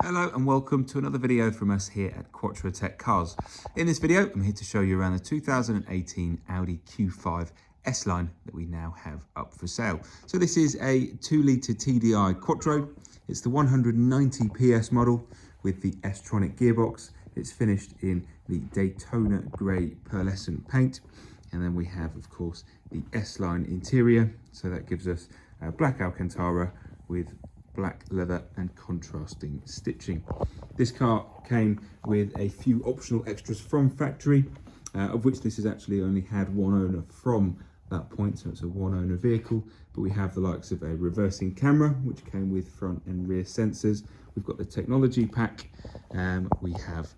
Hello and welcome to another video from us here at Quattro Tech Cars. In this video, I'm here to show you around the 2018 Audi Q5 S-Line that we now have up for sale. So this is a 2-litre TDI Quattro. It's the 190 PS model with the S-tronic gearbox. It's finished in the Daytona grey pearlescent paint. And then we have, of course, the S-Line interior. So that gives us black Alcantara with black leather and contrasting stitching. This car came with a few optional extras from factory, of which this has actually only had one owner from that point, so it's a one owner vehicle. But we have the likes of a reversing camera, which came with front and rear sensors. We've got the technology pack, we have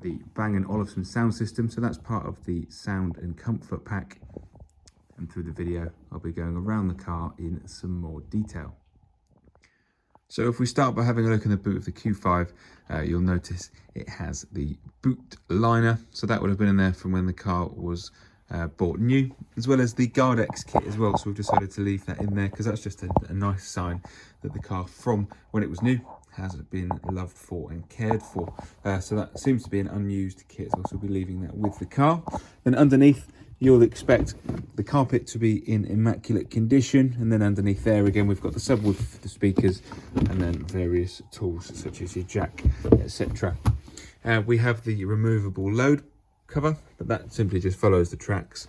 the Bang & Olufsen sound system, so that's part of the sound and comfort pack. And through the video, I'll be going around the car in some more detail. So if we start by having a look in the boot of the Q5, you'll notice it has the boot liner. So that would have been in there from when the car was bought new, as well as the Guardex kit as well. So we've decided to leave that in there because that's just a nice sign that the car from when it was new has been loved for and cared for. So that seems to be an unused kit, so we'll be leaving that with the car. Then underneath, you'll expect the carpet to be in immaculate condition, and then underneath there again we've got the subwoofer, the speakers, and then various tools such as your jack, etc. We have the removable load cover, but that simply just follows the tracks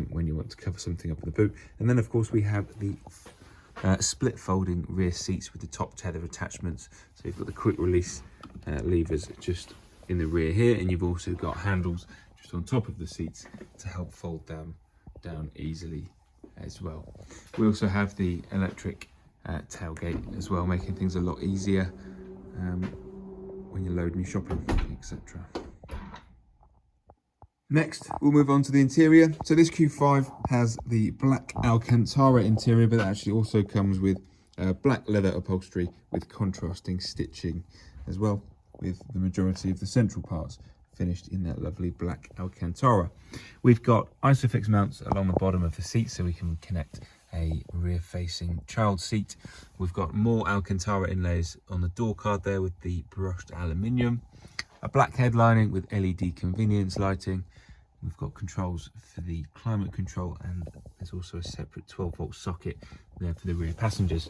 when you want to cover something up in the boot. And then of course we have the split folding rear seats with the top tether attachments. So you've got the quick release levers just in the rear here, and you've also got handles just on top of the seats to help fold down easily as well. We also have the electric tailgate as well, making things a lot easier when you're loading your shopping, etc. Next, we'll move on to the interior. So this Q5 has the black Alcantara interior, but it actually also comes with black leather upholstery with contrasting stitching as well, with the majority of the central parts finished in that lovely black Alcantara. We've got Isofix mounts along the bottom of the seat so we can connect a rear-facing child seat. We've got more Alcantara inlays on the door card there with the brushed aluminium. A black headlining with LED convenience lighting. We've got controls for the climate control, and there's also a separate 12-volt socket there for the rear passengers.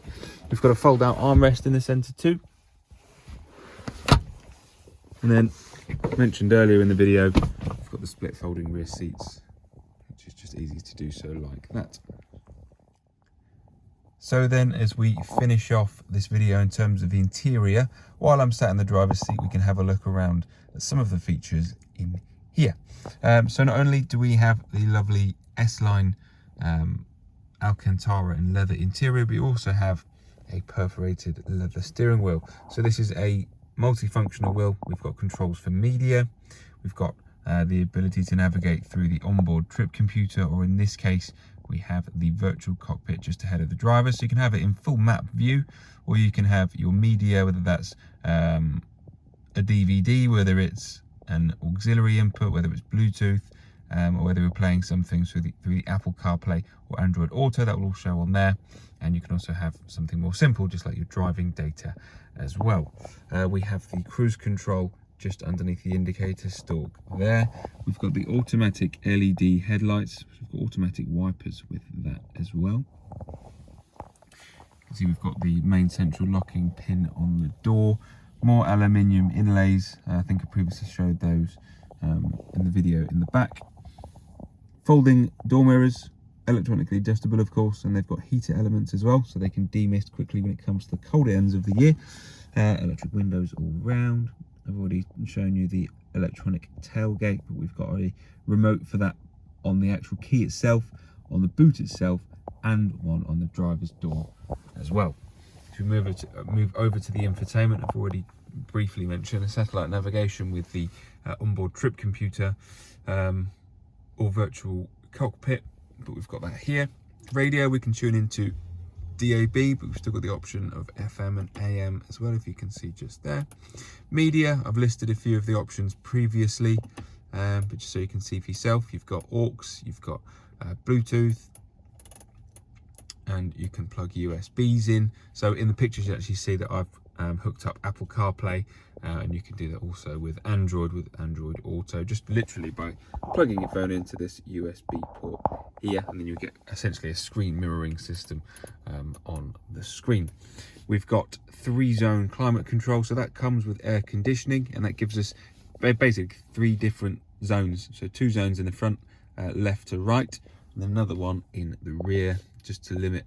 We've got a fold-out armrest in the centre too. And then, mentioned earlier in the video, we've got the split folding rear seats, which is just easy to do so like that. So then, as we finish off this video in terms of the interior, while I'm sat in the driver's seat, we can have a look around at some of the features in here. So not only do we have the lovely S-Line Alcantara and leather interior, but we also have a perforated leather steering wheel. So this is a multifunctional wheel. We've got controls for media, we've got the ability to navigate through the onboard trip computer, or in this case we have the virtual cockpit just ahead of the driver, so you can have it in full map view, or you can have your media, whether that's a DVD, whether it's an auxiliary input, whether it's Bluetooth, or whether we're playing something through the Apple CarPlay or Android Auto. That will all show on there. And you can also have something more simple, just like your driving data as well. We have the cruise control just underneath the indicator stalk there. We've got the automatic LED headlights. We've got automatic wipers with that as well. You can see we've got the main central locking pin on the door. More aluminium inlays. I think I previously showed those in the video in the back. Folding door mirrors, electronically adjustable of course, and they've got heater elements as well, so they can demist quickly when it comes to the colder ends of the year. Electric windows all round. I've already shown you the electronic tailgate, but we've got a remote for that on the actual key itself, on the boot itself, and one on the driver's door as well. If we move over to the infotainment, I've already briefly mentioned a satellite navigation with the onboard trip computer or virtual cockpit, but we've got that here. Radio, we can tune into DAB, but we've still got the option of FM and AM as well, if you can see just there. Media, I've listed a few of the options previously, but just so you can see for yourself, you've got aux, you've got Bluetooth, and you can plug USBs in. So in the pictures you actually see that I've hooked up Apple CarPlay, and you can do that also with Android Auto, just literally by plugging your phone into this USB port here, and then you get essentially a screen mirroring system on the screen. We've got 3-zone climate control, so that comes with air conditioning, and that gives us basically 3 different zones. So 2 zones in the front, left to right, and then another one in the rear, just to limit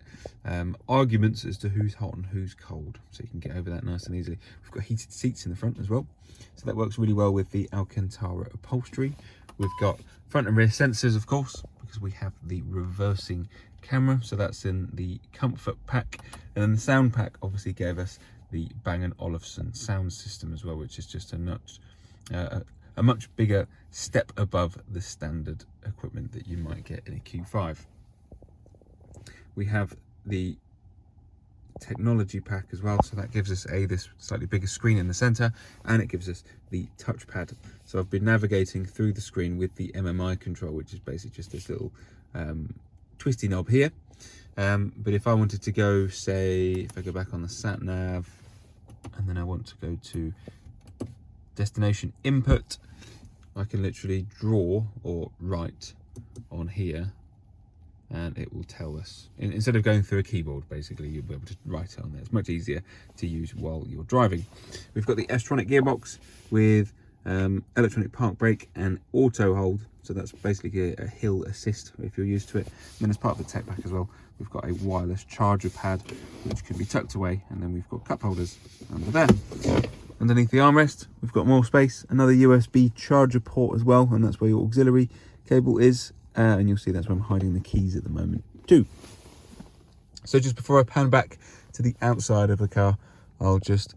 arguments as to who's hot and who's cold, so you can get over that nice and easily. We've got heated seats in the front as well, so that works really well with the Alcantara upholstery. We've got front and rear sensors, of course, because we have the reversing camera, so that's in the comfort pack. And then the sound pack obviously gave us the Bang & Olufsen sound system as well, which is just a much bigger step above the standard equipment that you might get in a Q5. We have the technology pack as well, so that gives us this slightly bigger screen in the center, and it gives us the touchpad. So I've been navigating through the screen with the MMI control, which is basically just this little twisty knob here. But if I wanted to go, say, if I go back on the sat nav, and then I want to go to destination input, I can literally draw or write on here, and it will tell us, instead of going through a keyboard, basically you'll be able to write it on there. It's much easier to use while you're driving. We've got the S-tronic gearbox with electronic park brake and auto hold, so that's basically a hill assist if you're used to it. And then as part of the tech pack as well, we've got a wireless charger pad which can be tucked away, and then we've got cup holders under there. Underneath the armrest, we've got more space, another USB charger port as well, and that's where your auxiliary cable is. And you'll see that's where I'm hiding the keys at the moment too. So just before I pan back to the outside of the car, I'll just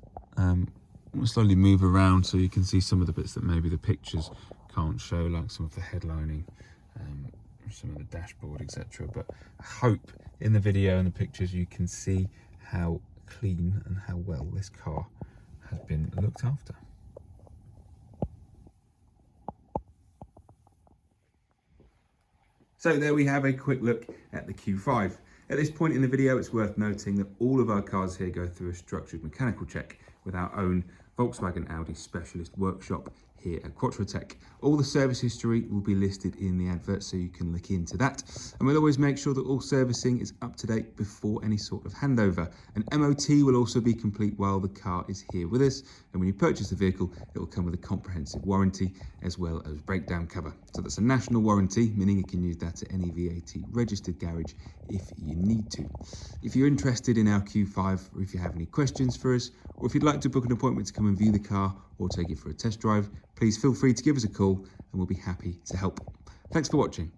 slowly move around so you can see some of the bits that maybe the pictures can't show, like some of the headlining, some of the dashboard, etc. But I hope in the video and the pictures you can see how clean and how well this car has been looked after. So there we have a quick look at the Q5. At this point in the video, it's worth noting that all of our cars here go through a structured mechanical check with our own Volkswagen Audi specialist workshop here at Quattrotech. All the service history will be listed in the advert, so you can look into that. And we'll always make sure that all servicing is up to date before any sort of handover. An MOT will also be complete while the car is here with us. And when you purchase the vehicle, it will come with a comprehensive warranty as well as breakdown cover. So that's a national warranty, meaning you can use that at any VAT registered garage if you need to. If you're interested in our Q5, or if you have any questions for us, or if you'd like to book an appointment to come and view the car or take it for a test drive, please feel free to give us a call and we'll be happy to help. Thanks for watching.